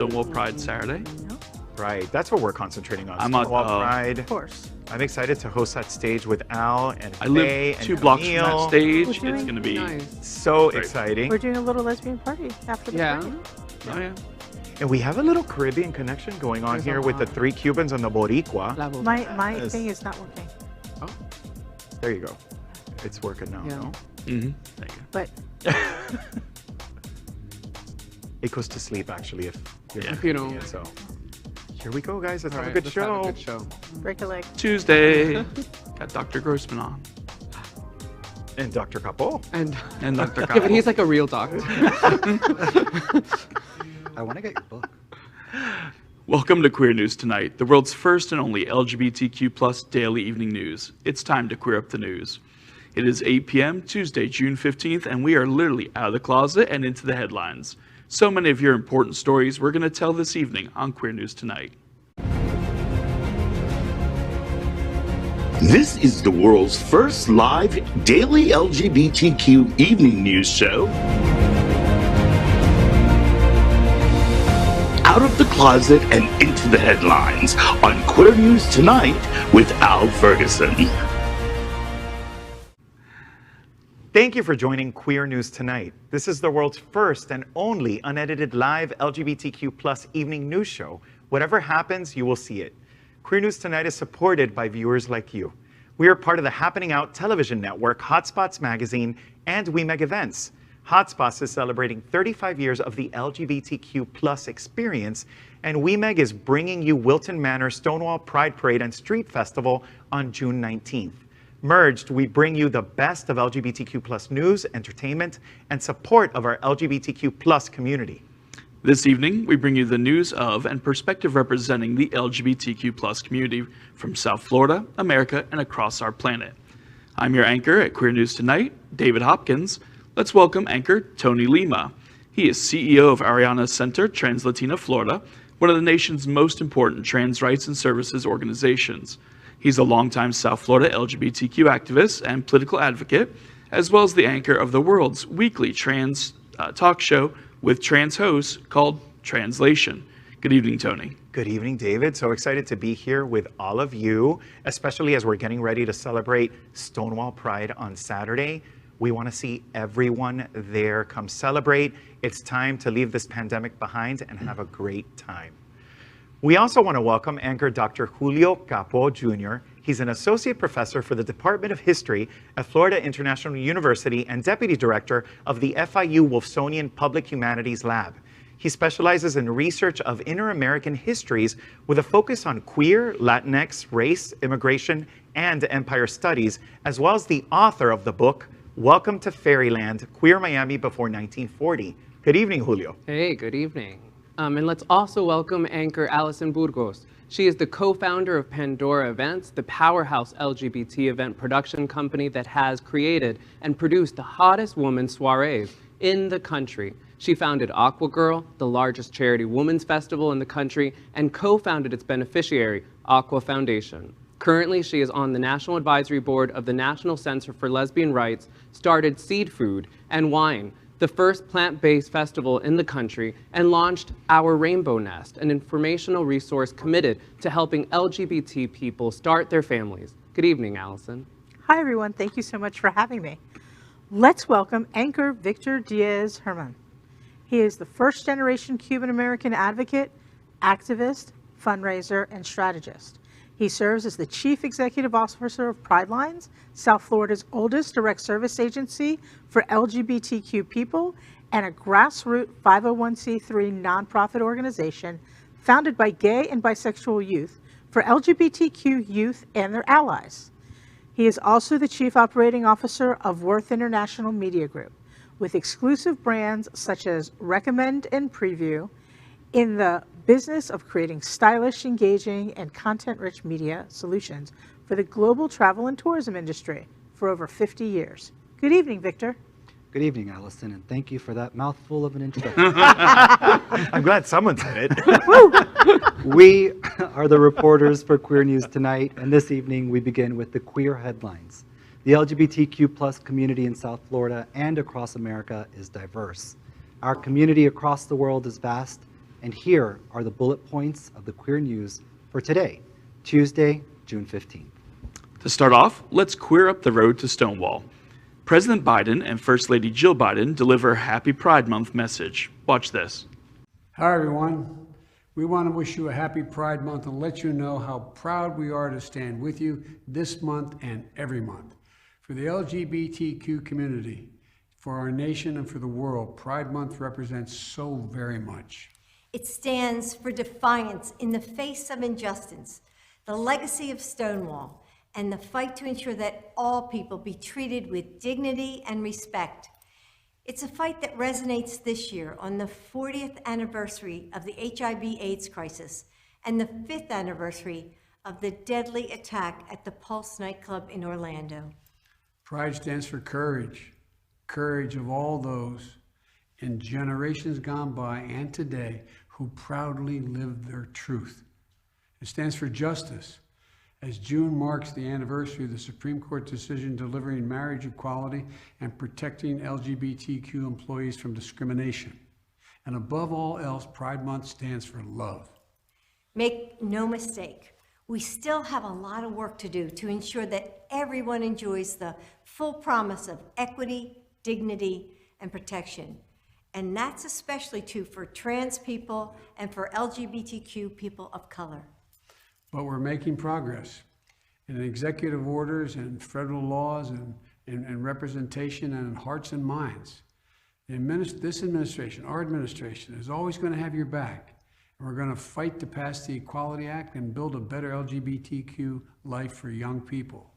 Stonewall Pride Saturday. Right, that's what we're concentrating on. I'm on Stonewall Pride. Of course. I'm excited to host that stage with Al and I Faye live and 2 blocks from Camille. that stage. We're It's doing- going to be Nice. So Great. exciting. We're doing a little lesbian party after the Yeah. party. Oh, yeah. And we have a little Caribbean connection going on There's a here with the lot. 3 Cubans and the Boricua. Level. My Yes. thing is not working. There you go. It's working now, Yeah. no? Mm-hmm. Thank you. But It goes to sleep, actually, if you're Yeah. not If you doing don't. it, so here we go, guys. Let's All have a right, good let's show. Have a good show. break a leg. Tuesday. Got Dr. Grossman on. And Dr. Capo. And Dr. yeah, Capo. but he's like a real doctor. I want to get your book. Welcome to Queer News Tonight, the world's first and only LGBTQ+ daily evening news. It's time to queer up the news. It is 8 p.m. Tuesday, June 15th, and we are literally out of the closet and into the headlines. So many of your important stories we're going to tell this evening on Queer News Tonight. This is the world's first live daily LGBTQ evening news show. Out of the closet and into the headlines on Queer News Tonight with Al Ferguson. Thank you for joining Queer News Tonight. This is the world's first and only unedited live LGBTQ+ evening news show. Whatever happens, you will see it. Queer News Tonight is supported by viewers like you. We are part of the Happening Out television network, Hotspots Magazine, and We Meg Events. Hotspots is celebrating 35 years of the LGBTQ+ experience, and We Meg is bringing you Wilton Manor Stonewall Pride Parade and Street Festival on June 19th. Merged, we bring you the best of LGBTQ+ news, entertainment, and support of our LGBTQ+ community. This evening, we bring you the news of and perspective representing the LGBTQ+ community from South Florida, America, and across our planet. I'm your anchor at Queer News Tonight, David Hopkins. Let's welcome anchor Tony Lima. He is CEO of Ariana Center, Trans Latina Florida, one of the nation's most important trans rights and services organizations. He's a longtime South Florida LGBTQ activist and political advocate, as well as the anchor of the world's weekly trans talk show with trans hosts called Translation. Good evening, Tony. Good evening, David. So excited to be here with all of you, especially as we're getting ready to celebrate Stonewall Pride on Saturday. We want to see everyone there. Come celebrate. It's time to leave this pandemic behind and have a great time. We also want to welcome anchor Dr. Julio Capo Jr. He's an associate professor for the Department of History at Florida International University and deputy director of the FIU Wolfsonian Public Humanities Lab. He specializes in research of inter-American histories with a focus on queer, Latinx, race, immigration, and empire studies, as well as the author of the book, Welcome to Fairyland, Queer Miami Before 1940. Good evening, Julio. Hey, good evening. And let's also welcome anchor Alison Burgos. She is the co-founder of Pandora Events, the powerhouse LGBT event production company that has created and produced the hottest woman soirees in the country. She founded Aqua Girl, the largest charity women's festival in the country, and co-founded its beneficiary, Aqua Foundation. Currently, she is on the National Advisory Board of the National Center for Lesbian Rights, started Seed Food and Wine, the first plant-based festival in the country, and launched Our Rainbow Nest, an informational resource committed to helping LGBT people start their families. Good evening, Alison. Hi, everyone. Thank you so much for having me. Let's welcome anchor Victor Diaz-Herman. He is the first-generation Cuban-American advocate, activist, fundraiser, and strategist. He serves as the Chief Executive Officer of Pridelines, South Florida's oldest direct service agency for LGBTQ people, and a grassroots 501c3 nonprofit organization founded by gay and bisexual youth for LGBTQ youth and their allies. He is also the Chief Operating Officer of Worth International Media Group, with exclusive brands such as Recommend and Preview, in the business of creating stylish, engaging, and content-rich media solutions for the global travel and tourism industry for over 50 years. Good evening, Victor. Good evening, Allison, and thank you for that mouthful of an introduction. I'm glad someone said it. We are the reporters for Queer News Tonight, and this evening we begin with the queer headlines. The LGBTQ+ community in South Florida and across America is diverse. Our community across the world is vast, And here are the bullet points of the queer news for today, Tuesday, June 15th. To start off, let's queer up the road to Stonewall. President Biden and First Lady Jill Biden deliver a Happy Pride Month message. Watch this. Hi, everyone. We want to wish you a happy Pride Month and let you know how proud we are to stand with you this month and every month. For the LGBTQ community, for our nation, and for the world, Pride Month represents so very much. It stands for defiance in the face of injustice, the legacy of Stonewall, and the fight to ensure that all people be treated with dignity and respect. It's a fight that resonates this year on the 40th anniversary of the HIV/AIDS crisis and the 5th anniversary of the deadly attack at the Pulse nightclub in Orlando. Pride stands for courage, courage of all those in generations gone by and today who proudly live their truth. It stands for justice, as June marks the anniversary of the Supreme Court decision delivering marriage equality and protecting LGBTQ employees from discrimination. And above all else, Pride Month stands for love. Make no mistake, we still have a lot of work to do to ensure that everyone enjoys the full promise of equity, dignity, and protection. And that's especially true for trans people and for LGBTQ people of color. But we're making progress in executive orders and federal laws and representation and in hearts and minds. This administration, our administration, is always going to have your back. And we're going to fight to pass the Equality Act and build a better LGBTQ life for young people.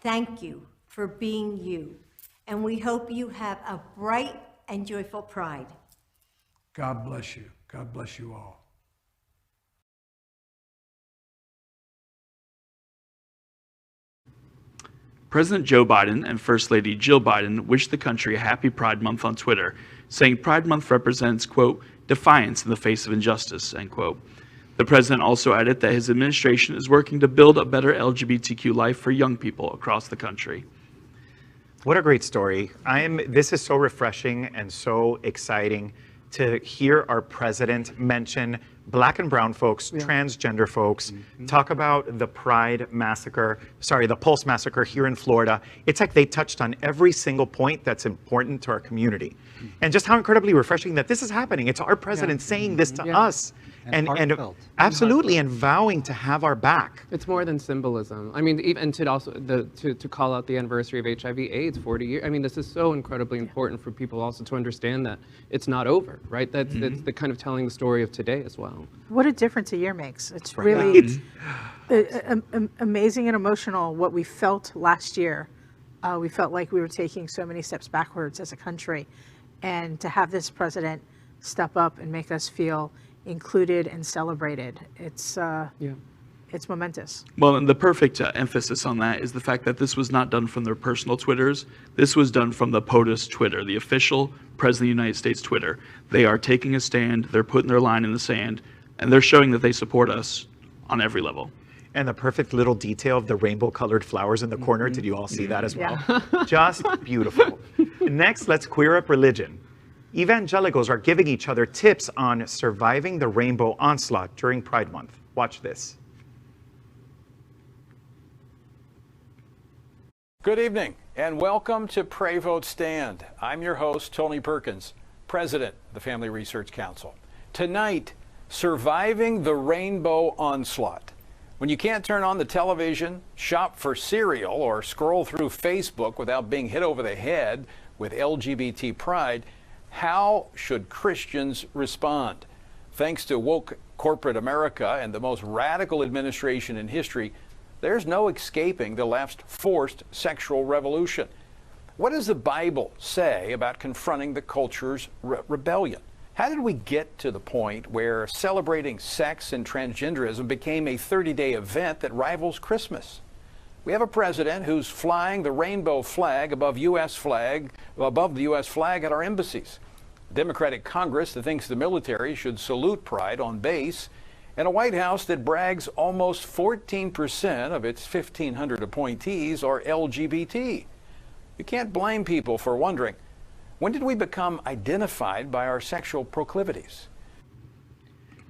Thank you for being you. And we hope you have a bright and joyful Pride. God bless you. God bless you all. President Joe Biden and First Lady Jill Biden wished the country a happy Pride Month on Twitter, saying Pride Month represents, quote, defiance in the face of injustice, end quote. The president also added that his administration is working to build a better LGBTQ life for young people across the country. What a great story. This is so refreshing and so exciting to hear our president mention Black and brown folks, transgender folks, talk about the the Pulse massacre here in Florida. It's like they touched on every single point that's important to our community. And just how incredibly refreshing that this is happening. It's our president saying this to us. And absolutely, and vowing to have our back. It's more than symbolism. I mean, even to also to call out the anniversary of HIV/AIDS, 40 years. I mean, this is so incredibly important for people also to understand that it's not over, right? That's the kind of telling the story of today as well. What a difference a year makes. It's really amazing and emotional what we felt last year. We felt like we were taking so many steps backwards as a country, and to have this president step up and make us feel included and celebrated. It's momentous. Well, and the perfect emphasis on that is the fact that this was not done from their personal Twitters. This was done from the POTUS Twitter, the official President of the United States Twitter. They are taking a stand, they're putting their line in the sand, and they're showing that they support us on every level. And the perfect little detail of the rainbow-colored flowers in the corner. Did you all see that as well? Just beautiful. Next, let's queer up religion. Evangelicals are giving each other tips on surviving the rainbow onslaught during Pride Month. Watch this. Good evening and welcome to Pray Vote Stand. I'm your host, Tony Perkins, President of the Family Research Council. Tonight, surviving the rainbow onslaught. When you can't turn on the television, shop for cereal, or scroll through Facebook without being hit over the head with LGBT pride, how should Christians respond? Thanks to woke corporate America and the most radical administration in history, there's no escaping the left's forced sexual revolution. What does the Bible say about confronting the culture's rebellion? How did we get to the point where celebrating sex and transgenderism became a 30-day event that rivals Christmas? We have a president who's flying the rainbow flag above the U.S. flag at our embassies. A Democratic Congress that thinks the military should salute pride on base, and a White House that brags almost 14% of its 1,500 appointees are LGBT. You can't blame people for wondering, when did we become identified by our sexual proclivities?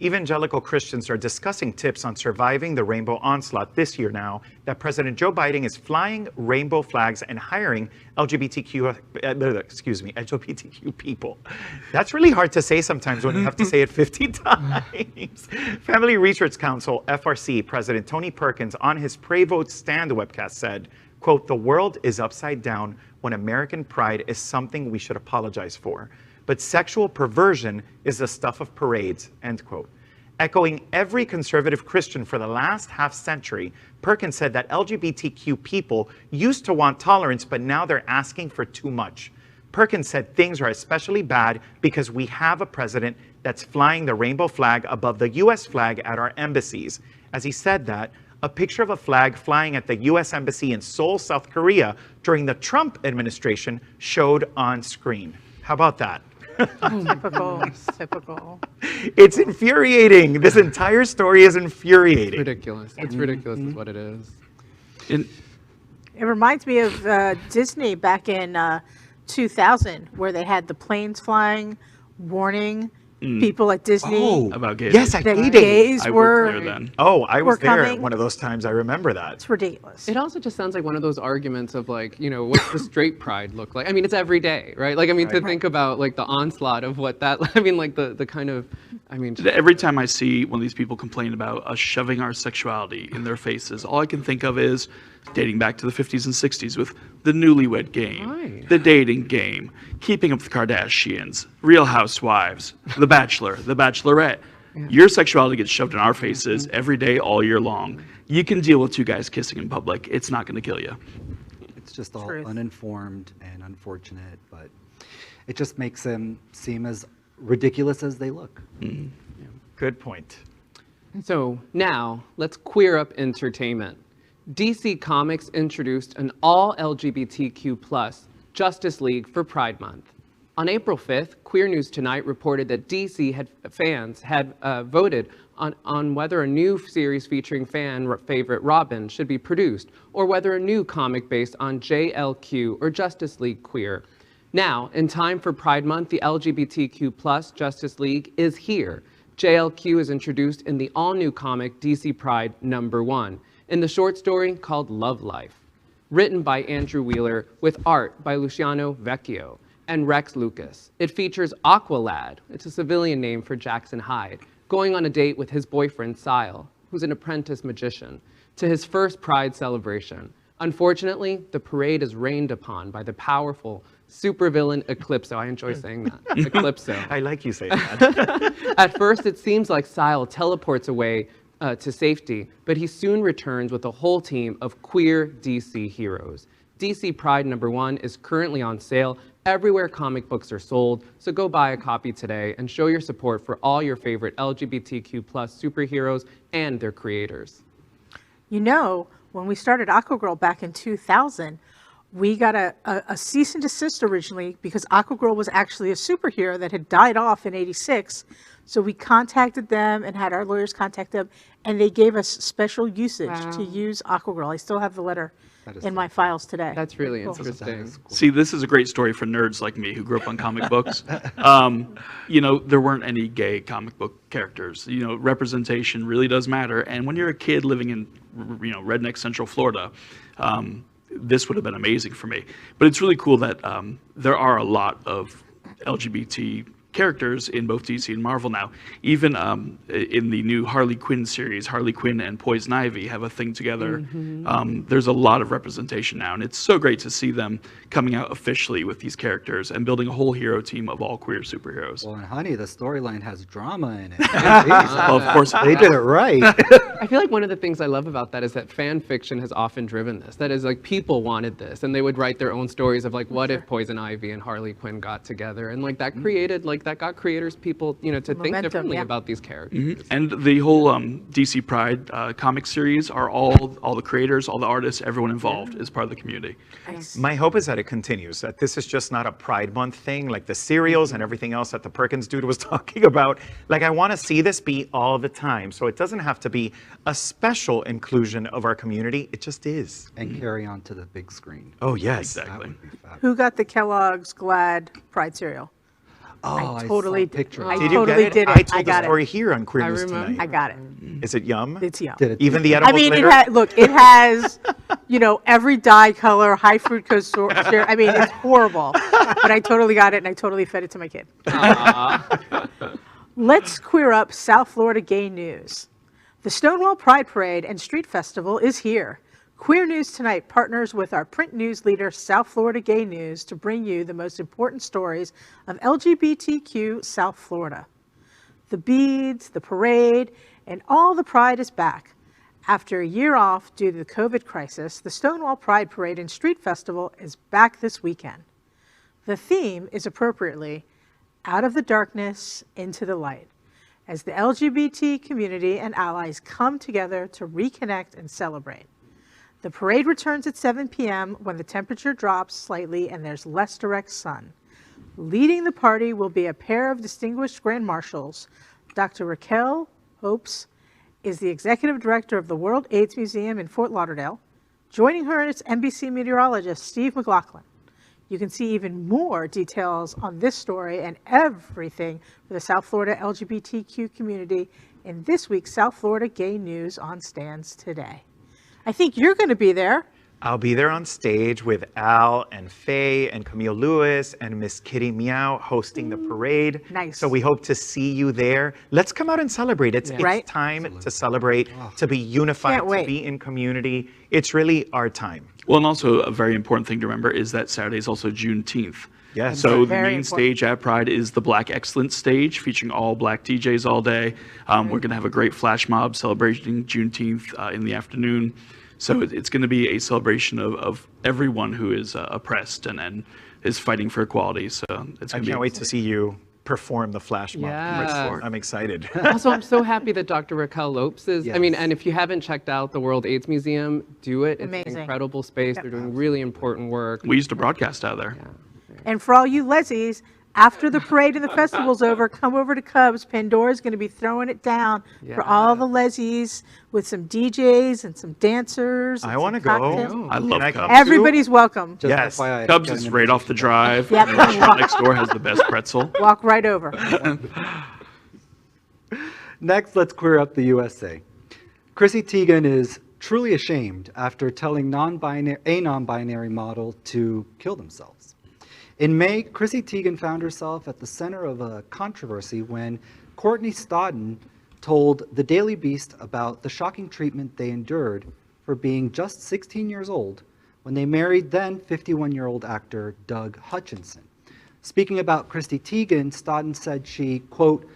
Evangelical Christians are discussing tips on surviving the rainbow onslaught this year now that President Joe Biden is flying rainbow flags and hiring LGBTQ people. That's really hard to say sometimes when you have to say it 50 times. Family Research Council, FRC, President Tony Perkins on his Pray Vote Stand webcast said, quote, "The world is upside down when American pride is something we should apologize for. But sexual perversion is the stuff of parades," end quote. Echoing every conservative Christian for the last half century, Perkins said that LGBTQ people used to want tolerance, but now they're asking for too much. Perkins said things are especially bad because we have a president that's flying the rainbow flag above the US flag at our embassies. As he said that, a picture of a flag flying at the US Embassy in Seoul, South Korea during the Trump administration showed on screen. How about that? Typical, typical. It's infuriating. This entire story is infuriating. It's ridiculous. It's ridiculous is what it is. It reminds me of Disney back in 2000, where they had the planes flying, warning people at Disney. About gays. Yes, I that hated gays I were. worked there then. Oh, I was We're there coming. one of those times. I remember that. It's ridiculous. It also just sounds like one of those arguments of like, you know, what's the straight pride look like? I mean, it's every day, right? Like, I mean, to think about like the onslaught of what that, I mean, like the kind of, I mean. Every time I see one of these people complain about us shoving our sexuality in their faces, all I can think of is dating back to the 50s and 60s with the newlywed game, Right. the dating game, Keeping Up with the Kardashians, Real Housewives, The Bachelor, The Bachelorette. Your sexuality gets shoved in our faces every day, all year long. You can deal with two guys kissing in public. It's not going to kill you. It's just all Truth. uninformed and unfortunate, but it just makes them seem as ridiculous as they look. Good point. So now let's queer up entertainment. DC Comics introduced an all-LGBTQ+ Justice League for Pride Month. On April 5th, Queer News Tonight reported that DC fans had voted on whether a new series featuring fan favorite Robin should be produced, or whether a new comic based on JLQ or Justice League Queer. Now, in time for Pride Month, the LGBTQ+ Justice League is here. JLQ is introduced in the all-new comic DC Pride #1, in the short story called Love Life. Written by Andrew Wheeler with art by Luciano Vecchio and Rex Lucas. It features Aqualad, it's a civilian name for Jackson Hyde, going on a date with his boyfriend Sile, who's an apprentice magician, to his first Pride celebration. Unfortunately, the parade is rained upon by the powerful supervillain Eclipso. I enjoy saying that. Eclipso. I like you saying that. At first, it seems like Sile teleports away to safety, but he soon returns with a whole team of queer DC heroes. DC Pride #1 is currently on sale everywhere comic books are sold, so go buy a copy today and show your support for all your favorite LGBTQ+ superheroes and their creators. You know, when we started Aquagirl back in 2000, we got a cease and desist originally because Aquagirl was actually a superhero that had died off in '86. So we contacted them and had our lawyers contact them, and they gave us special usage to use Aquagirl. I still have the letter in my files today. That's really Cool. interesting. See, this is a great story for nerds like me who grew up on comic books. You know, there weren't any gay comic book characters. You know, representation really does matter. And when you're a kid living in, you know, redneck Central Florida, this would have been amazing for me. But it's really cool that there are a lot of LGBT characters in both DC and Marvel now. Even in the new Harley Quinn series, Harley Quinn and Poison Ivy have a thing together. There's a lot of representation now, and it's so great to see them coming out officially with these characters and building a whole hero team of all queer superheroes. Well, and honey, the storyline has drama in it. Well, of course, They did it right. I feel like one of the things I love about that is that fan fiction has often driven this. That is, like, people wanted this, and they would write their own stories of, like, what if Poison Ivy and Harley Quinn got together, and like that created, like, that got creators, people, you know, to think Momentum, differently yeah. about these characters. And the whole DC Pride comic series are all the creators, all the artists, everyone involved is part of the community. My hope is that it continues, that this is just not a Pride Month thing, like the cereals and everything else that the Perkins dude was talking about. Like, I want to see this be all the time. So it doesn't have to be a special inclusion of our community. It just is. And carry on to the big screen. Oh, yes. That Exactly. would be fab. Who got the Kellogg's Glad Pride cereal? Oh, I totally saw a picture. I Did you totally get it? did it. I told the got story it. here on Queer I News remember. Tonight. I got it. Is it yum? It's yum. Did it? Even the I edible mean, glitter? look, it has, every dye color, high fructose syrup. I mean, it's horrible. But I totally got it, and I totally fed it to my kid. Let's queer up South Florida gay news. The Stonewall Pride Parade and Street Festival is here. Queer News Tonight partners with our print news leader, South Florida Gay News, to bring you the most important stories of LGBTQ South Florida. The beads, the parade, and all the pride is back. After a year off due to the COVID crisis, the Stonewall Pride Parade and Street Festival is back this weekend. The theme is appropriately, out of the darkness into the light, as the LGBT community and allies come together to reconnect and celebrate. The parade returns at 7 p.m. when the temperature drops slightly and there's less direct sun. Leading the party will be a pair of distinguished Grand Marshals. Dr. Raquel Hopes is the executive director of the World AIDS Museum in Fort Lauderdale. Joining her is NBC meteorologist Steve McLaughlin. You can see even more details on this story and everything for the South Florida LGBTQ community in this week's South Florida Gay News on Stands Today. I think you're going to be there. I'll be there on stage with Al and Faye and Camille Lewis and Miss Kitty Meow hosting the parade. Nice. So we hope to see you there. Let's come out and celebrate. It's Right? time to celebrate, to be unified, Can't wait. to be in community. It's really our time. Well, and also a very important thing to remember is that Saturday is also Juneteenth. Yes. So the Very main important. stage at Pride is the Black Excellence stage, featuring all Black DJs all day. We're going to have a great flash mob celebrating Juneteenth in the afternoon. So it's going to be a celebration of everyone who is oppressed and is fighting for equality. So it's I going to be. can't wait to see you perform the flash mob. Yes. I'm excited. Also, I'm so happy that Dr. Raquel Lopes is. I mean, Yes. and if you haven't checked out the World AIDS Museum, do it. It's Amazing. an incredible space. Yep. They're doing really important work. We used to broadcast out of there. And for all you lessies, after the parade and the festival's over, come over to Cubs. Pandora's going to be throwing it down for all the lessies with some DJs and some dancers. I and want to some go. cocktails. I love Can I Cubs. come Everybody's welcome. Just Yes. FYI, I Cubs got is an right off the invitation. drive. Yep. The restaurant next door has the best pretzel. Walk right over. Next, let's queer up the USA. Chrissy Teigen is truly ashamed after telling a non-binary model to kill themselves. In May, Chrissy Teigen found herself at the center of a controversy when Courtney Stodden told the Daily Beast about the shocking treatment they endured for being just 16 years old when they married then 51-year-old actor Doug Hutchinson. Speaking about Chrissy Teigen, Stodden said she, quote,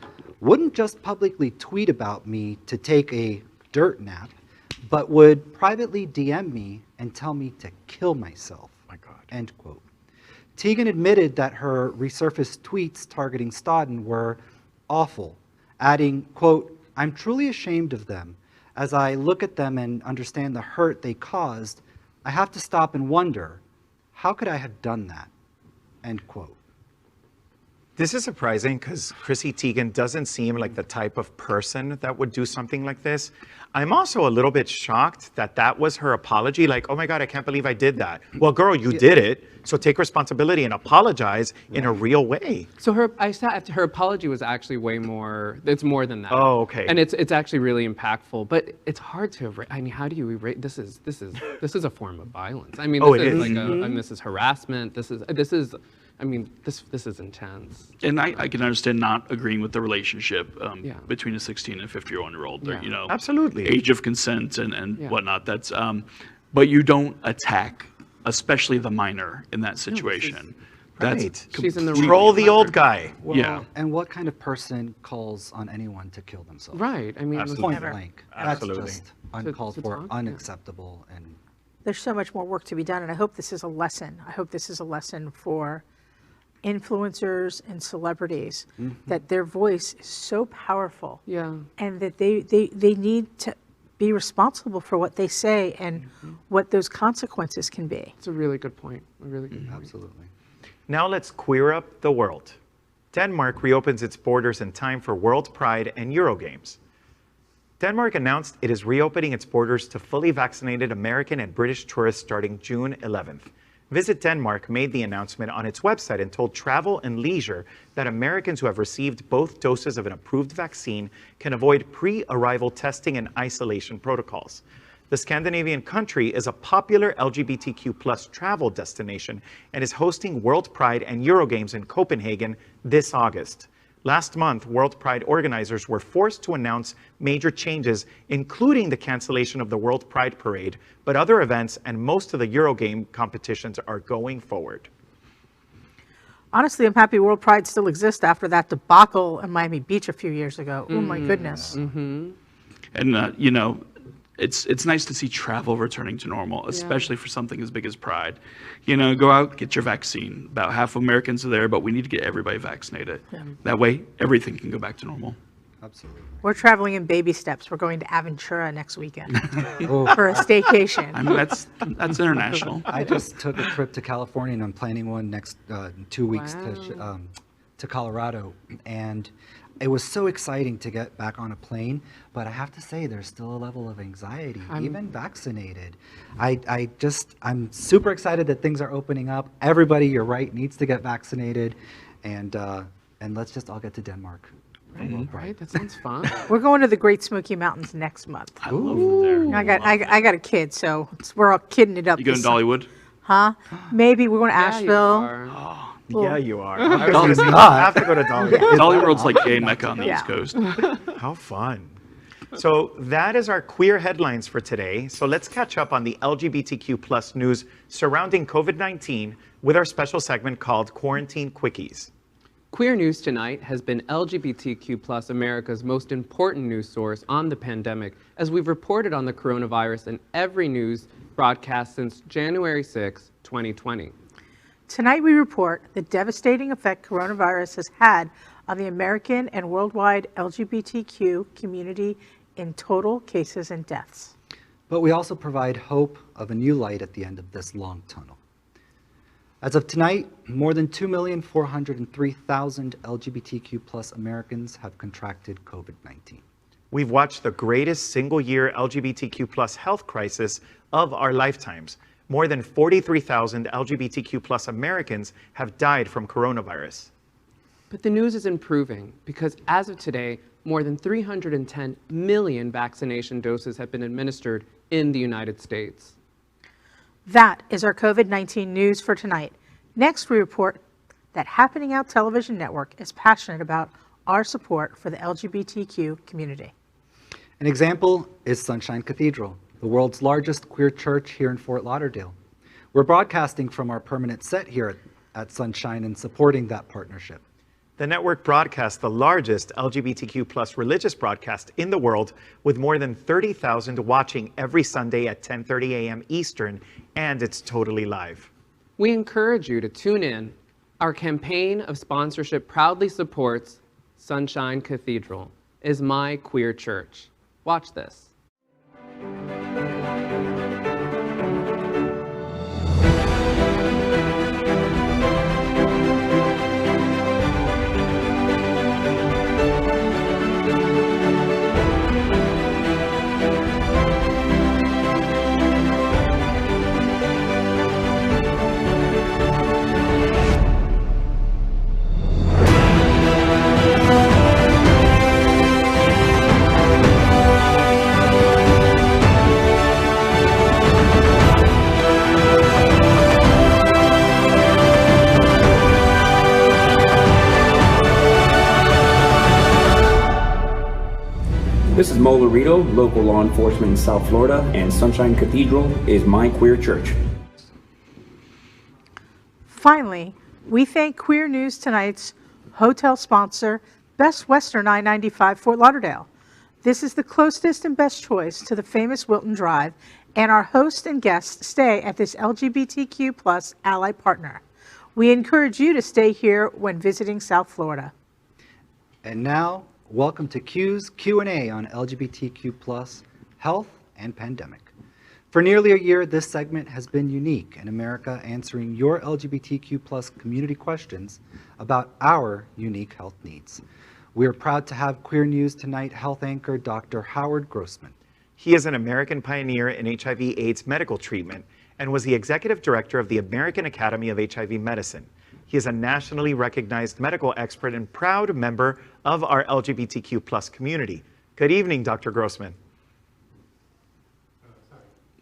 wouldn't just publicly tweet about me to take a dirt nap, but would privately DM me and tell me to kill myself, My God. end quote. Teigen admitted that her resurfaced tweets targeting Stodden were awful, adding, quote, I'm truly ashamed of them. As I look at them and understand the hurt they caused, I have to stop and wonder, how could I have done that, end quote. This is surprising because Chrissy Teigen doesn't seem like the type of person that would do something like this. I'm also a little bit shocked that that was her apology. Like, oh my God, I can't believe I did that. Well, girl, you did it. So take responsibility and apologize in a real way. So her apology was actually way more. It's more than that. Oh, okay. And it's actually really impactful. But it's hard to. I mean, how do you erase? This is a form of violence. I mean, this Oh, it is is. like I mean, this is harassment. This is. I mean, this is intense. And I can understand not agreeing with the relationship Yeah. between a 16 and 50-year-old. Yeah. You know, Absolutely. age of consent and Yeah. whatnot. That's but you don't attack, especially the minor in that situation. That's Right. She's in the completely Troll the old different. guy. Well, Yeah. And what kind of person calls on anyone to kill themselves? Right. I mean, Absolutely. Point Never. blank. Absolutely. That's just uncalled to for, talk, yeah. unacceptable, and There's so much more work to be done, and I hope this is a lesson. I hope this is a lesson for influencers and celebrities that their voice is so powerful yeah. and that they need to be responsible for what they say and what those consequences can be. It's a really good point. A really good point. absolutely. Now let's queer up the world. Denmark reopens its borders in time for WorldPride and EuroGames. Denmark announced it is reopening its borders to fully vaccinated American and British tourists starting June 11th. Visit Denmark made the announcement on its website and told Travel and Leisure that Americans who have received both doses of an approved vaccine can avoid pre-arrival testing and isolation protocols. The Scandinavian country is a popular LGBTQ+ travel destination and is hosting WorldPride and EuroGames in Copenhagen this August. Last month, WorldPride organizers were forced to announce major changes, including the cancellation of the WorldPride parade, but other events and most of the EuroGame competitions are going forward. Honestly, I'm happy WorldPride still exists after that debacle in Miami Beach a few years ago. Oh my goodness. And, it's nice to see travel returning to normal, especially for something as big as Pride. Go out, get your vaccine. About half of Americans are there, but we need to get everybody vaccinated. That way, everything can go back to normal. Absolutely. We're traveling in baby steps. We're going to Aventura next weekend for a staycation. I mean, that's international. I just took a trip to California, and I'm planning one next 2 weeks to Colorado, and it was so exciting to get back on a plane, but I have to say there's still a level of anxiety, even vaccinated. I'm super excited that things are opening up. Everybody, you're right, needs to get vaccinated, and let's just all get to Denmark. Right, that sounds fun. We're going to the Great Smoky Mountains next month. I love it there. I got a kid, so we're all kidding it up. You going to Dollywood? Huh? Maybe we're going to Asheville. Yeah, you are. Well, I was gonna say, you have to go to Dollywood. Dollywood's like gay Mecca on the East Coast. How fun. So that is our queer headlines for today. So let's catch up on the LGBTQ+ news surrounding COVID-19 with our special segment called Quarantine Quickies. Queer News Tonight has been LGBTQ+ America's most important news source on the pandemic, as we've reported on the coronavirus in every news broadcast since January 6, 2020. Tonight we report the devastating effect coronavirus has had on the American and worldwide LGBTQ community in total cases and deaths. But we also provide hope of a new light at the end of this long tunnel. As of tonight, more than 2,403,000 LGBTQ+ Americans have contracted COVID-19. We've watched the greatest single-year LGBTQ+ health crisis of our lifetimes. More than 43,000 LGBTQ+ Americans have died from coronavirus. But the news is improving because as of today, more than 310 million vaccination doses have been administered in the United States. That is our COVID-19 news for tonight. Next, we report that Happening Out Television Network is passionate about our support for the LGBTQ community. An example is Sunshine Cathedral, the world's largest queer church here in Fort Lauderdale. We're broadcasting from our permanent set here at Sunshine and supporting that partnership. The network broadcasts the largest LGBTQ+ religious broadcast in the world, with more than 30,000 watching every Sunday at 10:30 a.m. Eastern, and it's totally live. We encourage you to tune in. Our campaign of sponsorship proudly supports Sunshine Cathedral, is my queer church. Watch this. This is Mo Laredo, local law enforcement in South Florida, and Sunshine Cathedral is my queer church. Finally, we thank Queer News Tonight's hotel sponsor, Best Western I-95 Fort Lauderdale. This is the closest and best choice to the famous Wilton Drive, and our host and guests stay at this LGBTQ+ ally partner. We encourage you to stay here when visiting South Florida. And now, welcome to Q's Q&A on LGBTQ+, health, and pandemic. For nearly a year, this segment has been unique in America, answering your LGBTQ+ community questions about our unique health needs. We are proud to have Queer News Tonight health anchor Dr. Howard Grossman. He is an American pioneer in HIV/AIDS medical treatment and was the executive director of the American Academy of HIV Medicine. He is a nationally recognized medical expert and proud member of our LGBTQ+ community. Good evening, Dr. Grossman.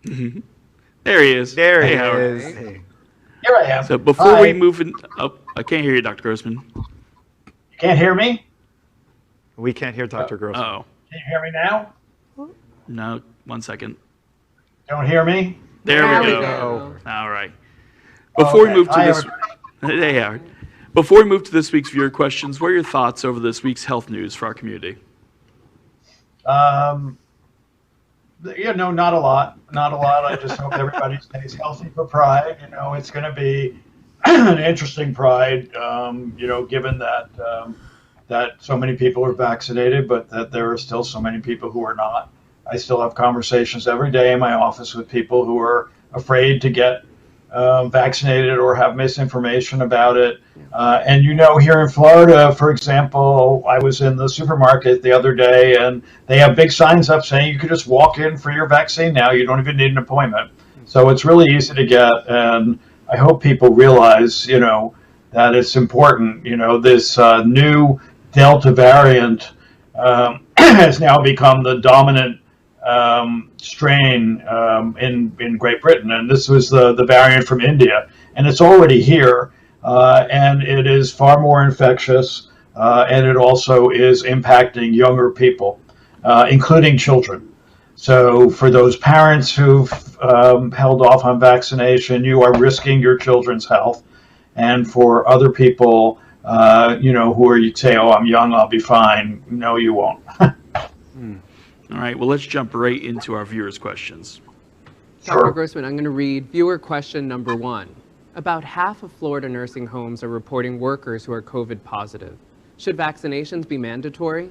There he is. There Hey, he Howard. is. Hey. Here I am. So before we Hi. move in, oh, I can't hear you, Dr. Grossman. You can't hear me? We can't hear Dr. Grossman. Oh, Can you hear me now? no, 1 second. Don't hear me? There There we we go. go. All right. Before we Okay. move to Hi, this, everybody. hey Howard. Before we move to this week's viewer questions, what are your thoughts over this week's health news for our community? Not a lot. Not a lot. I just hope everybody stays healthy for Pride. It's going to be an interesting Pride, given that so many people are vaccinated, but that there are still so many people who are not. I still have conversations every day in my office with people who are afraid to get vaccinated or have misinformation about it. And here in Florida, for example, I was in the supermarket the other day and they have big signs up saying you can just walk in for your vaccine now. You don't even need an appointment. So it's really easy to get. And I hope people realize, that it's important. This new Delta variant has now become the dominant strain in Great Britain, and this was the variant from India, and it's already here, and it is far more infectious, and it also is impacting younger people, including children. So for those parents who've held off on vaccination, you are risking your children's health, and for other people, who you say, oh, I'm young, I'll be fine. No, you won't. All right, well, let's jump right into our viewers' questions. Dr. Grossman, I'm going to read viewer question number 1. About half of Florida nursing homes are reporting workers who are COVID positive. Should vaccinations be mandatory?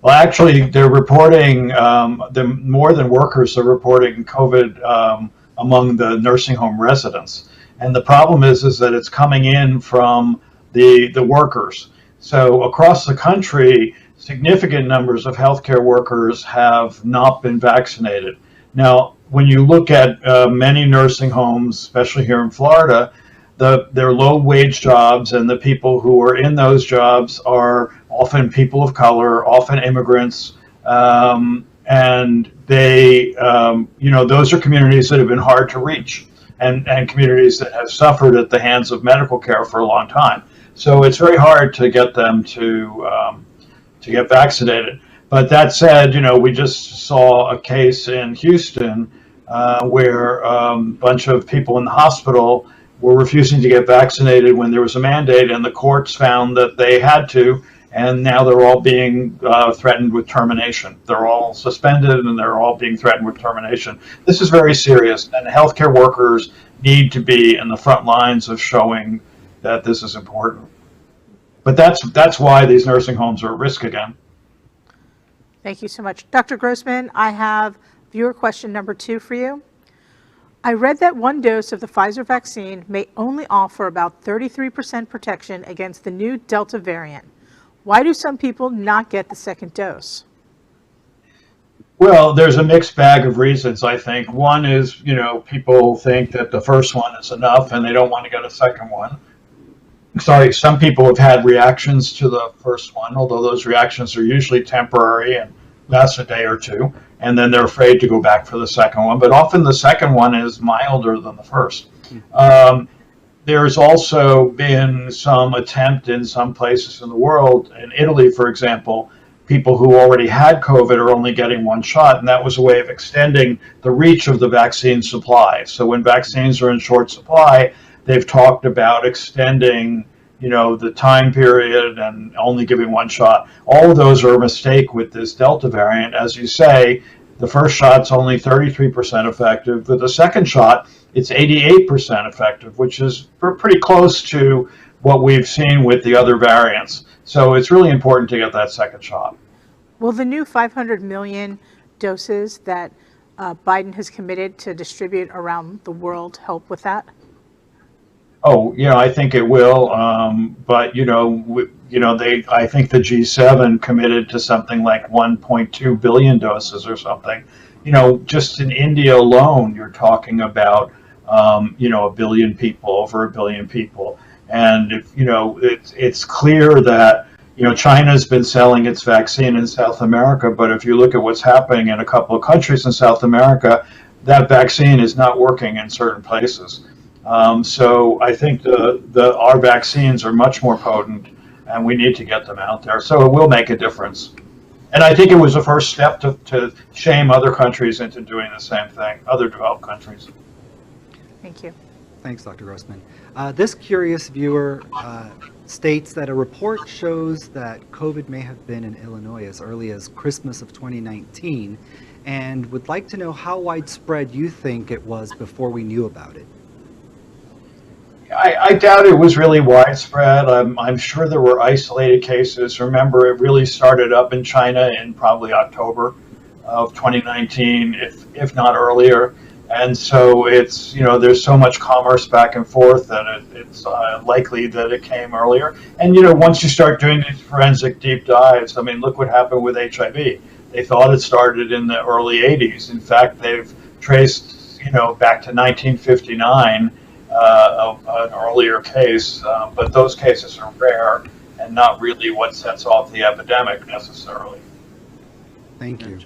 Well, actually, they're reporting, more than workers, they're reporting COVID among the nursing home residents. And the problem is that it's coming in from the workers. So across the country, significant numbers of healthcare workers have not been vaccinated. Now, when you look at many nursing homes, especially here in Florida, they're low-wage jobs, and the people who are in those jobs are often people of color, often immigrants, and they, those are communities that have been hard to reach, and communities that have suffered at the hands of medical care for a long time. So it's very hard to get them to get vaccinated. But that said, we just saw a case in Houston where a bunch of people in the hospital were refusing to get vaccinated when there was a mandate, and the courts found that they had to, and now they're all being threatened with termination. They're all suspended, and they're all being threatened with termination. This is very serious, and healthcare workers need to be in the front lines of showing that this is important. But that's why these nursing homes are at risk again. Thank you so much. Dr. Grossman, I have viewer question number 2 for you. I read that one dose of the Pfizer vaccine may only offer about 33% protection against the new Delta variant. Why do some people not get the second dose? Well, there's a mixed bag of reasons, I think. One is, people think that the first one is enough and they don't want to get a second one. Some people have had reactions to the first one, although those reactions are usually temporary and last a day or two, and then they're afraid to go back for the second one. But often the second one is milder than the first. There's also been some attempt in some places in the world, in Italy, for example, people who already had COVID are only getting one shot, and that was a way of extending the reach of the vaccine supply. So when vaccines are in short supply, they've talked about extending, the time period and only giving one shot. All of those are a mistake with this Delta variant. As you say, the first shot's only 33% effective. With the second shot, it's 88% effective, which is pretty close to what we've seen with the other variants. So it's really important to get that second shot. Will the new 500 million doses that Biden has committed to distribute around the world help with that? Oh, I think it will. But I think the G7 committed to something like 1.2 billion doses or something. Just in India alone, you're talking about a billion people, over a billion people, and it's clear that China's been selling its vaccine in South America, but if you look at what's happening in a couple of countries in South America, that vaccine is not working in certain places. So I think our vaccines are much more potent, and we need to get them out there. So it will make a difference. And I think it was a first step to shame other countries into doing the same thing, other developed countries. Thank you. Thanks, Dr. Grossman. This curious viewer states that a report shows that COVID may have been in Illinois as early as Christmas of 2019, and would like to know how widespread you think it was before we knew about it. I doubt it was really widespread. I'm sure there were isolated cases. Remember, it really started up in China in probably October of 2019, if not earlier. And so it's, there's so much commerce back and forth that it's likely that it came earlier. And, once you start doing these forensic deep dives, look what happened with HIV. They thought it started in the early 80s. In fact, they've traced, back to 1959, an earlier case, but those cases are rare and not really what sets off the epidemic necessarily. Thank you.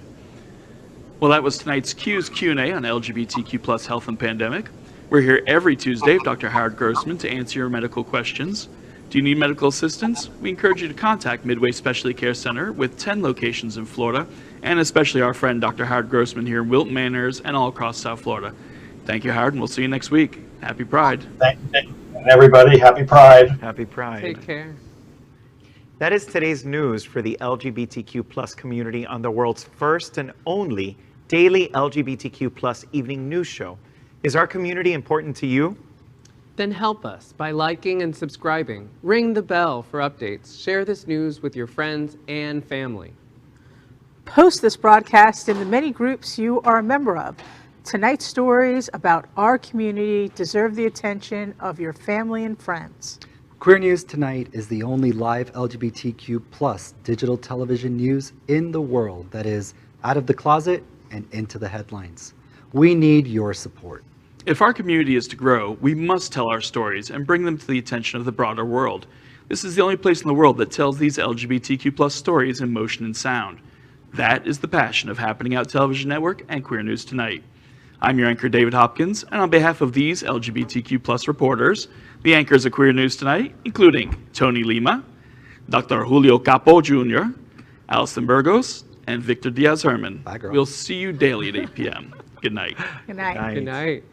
Well, that was tonight's Q&A on LGBTQ plus health and pandemic. We're here every Tuesday with Dr. Howard Grossman to answer your medical questions. Do you need medical assistance? We encourage you to contact Midway Specialty Care Center with 10 locations in Florida, and especially our friend Dr. Howard Grossman here in Wilton Manors and all across South Florida. Thank you, Howard, and we'll see you next week. Happy Pride. Thank you, everybody. Happy Pride. Happy Pride. Take care. That is today's news for the LGBTQ plus community on the world's first and only daily LGBTQ plus evening news show. Is our community important to you? Then help us by liking and subscribing. Ring the bell for updates. Share this news with your friends and family. Post this broadcast in the many groups you are a member of. Tonight's stories about our community deserve the attention of your family and friends. Queer News Tonight is the only live LGBTQ plus digital television news in the world that is out of the closet and into the headlines. We need your support. If our community is to grow, we must tell our stories and bring them to the attention of the broader world. This is the only place in the world that tells these LGBTQ plus stories in motion and sound. That is the passion of Happening Out Television Network and Queer News Tonight. I'm your anchor, David Hopkins, and on behalf of these LGBTQ plus reporters, the anchors of Queer News Tonight, including Tony Lima, Dr. Julio Capo Jr., Alison Burgos, and Victor Diaz-Herman. Bye, girl. We'll see you daily at 8 p.m. Good night. Good night. Good night.